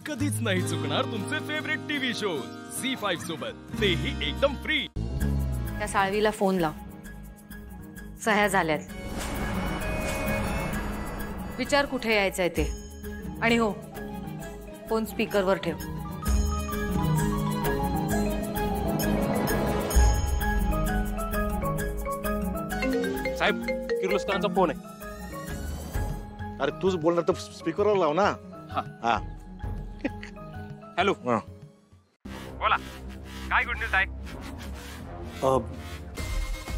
कधीच नाही चुकणार तुमचे फेवरेट टीव्ही शोज झी5 सोबत, तेही एकदम फ्री। त्या साळवीला फोन लाव, सह्या झाल्यात, विचार कुठे यायचंय ते, आणि हो फोन स्पीकरवर ठेव। साहेब किर्लोस्करांचा फोन आहे। अरे तूच बोलणार तर स्पीकरवर लाव ना। हा हॅलो, बोला, काय गुड न्यूज आहे?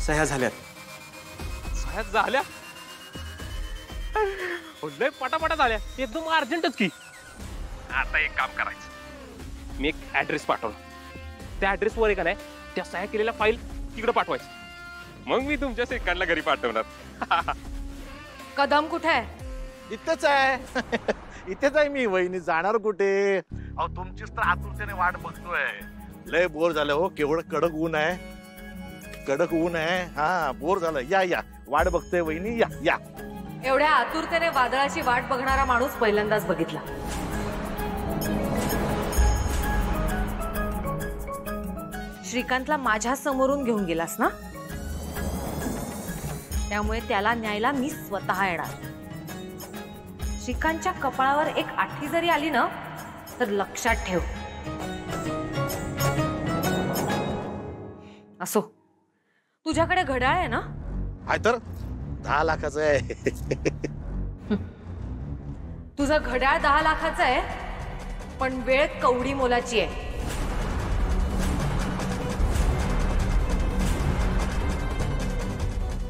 सह्या झाल्यात। सह्या झाल्या? लय पटापटा झाल्या, एकदम अर्जंटच की। आता एक काम करायचं, मी एक ऍड्रेस पाठवला, त्या ऍड्रेसवर आहे का नाही त्या सह्या केलेल्या फाईल तिकडे पाठवायचं, मग मी तुमच्या सेकंडला घरी पाठवणार। कदम कुठे आहे? इथेच आहे इथेच आहे मी। वहिनी जाणार कुठे? अहो तुमचीच तर आतुरतेने वाट बघतोय। लय बोर झालं हो, केवढं कडक ऊन आहे, कडक ऊन आहे। हा बोर झालं, या या वाट बघतोय वहिनी, या या। एवढ्या आतुरतेने वादळाची वाट बघणारा माणूस पहिल्यांदाच बघितला। श्रीकांतला माझ्या समोरून घेऊन गेलास ना, त्यामुळे त्याला न्यायला मी स्वतः येणार। श्रीकांतच्या कपाळावर एक आठी जरी आली ना तर लक्षात ठेव। असो, तुझ्याकडे घड्याळ आहे ना? आहे तर 10 लाखाचं आहे। तुझं घड्याळ 10 लाखाचं आहे, पण वेळ कवडी मोलाची आहे।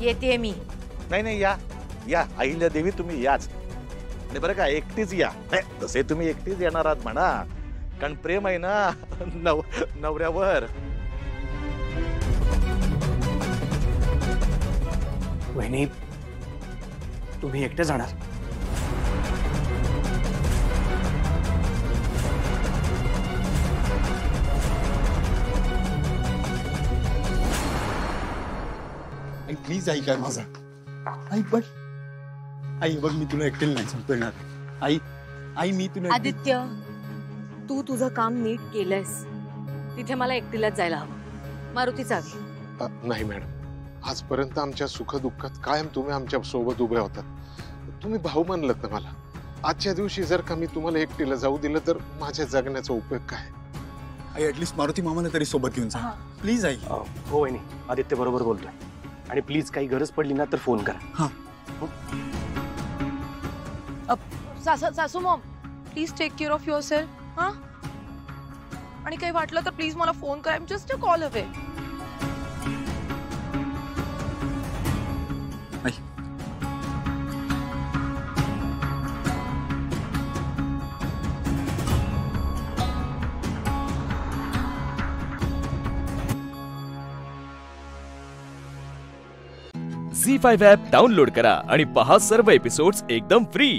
येते मी। नाही नाही, या या अहिल्या देवी, तुम्ही याच। आणि बरं का, एकटीच या। तसे तुम्ही एकटीच येणार आहात म्हणा, कारण प्रेम आहे ना नवऱ्यावर। वहिनी, तुम्ही एकटे जाणार? आई प्लीज आई, काय माझा आई बघ, आई बघ, मी तुला एकटेल नाही संपणार। आई आई मी तुला आदित्य, तू तुझं काम नीट केलंयस, तिथे मला एकटीलाच जायला हवं। मारुती चावी। नाही मॅडम, आजपर्यंत आमच्या सुखदुःखात कायम तुम्ही आमच्या सोबत उभे होतात। तुम्ही भाऊ मानलत ना मला। आजच्या दिवशी जर का मी तुम्हाला एकटीला जाऊ दिलं तर माझ्या जगण्याचा उपयोग काय? आई ऍटलीस्ट मारुती मामाला तरी सोबत घेऊन जा प्लीज आई। हो वहिनी, आदित्य बरोबर बोलतोय, आणि प्लीज काही गरज पडली ना तर फोन करा। हा सासू mom, please take care of yourself. हा, आणि काही वाटलं तर प्लीज मला फोन करा, I am just a call away. आई झी5 ॲप डाउनलोड करा आणि पहा सर्व एपिसोड्स एकदम फ्री।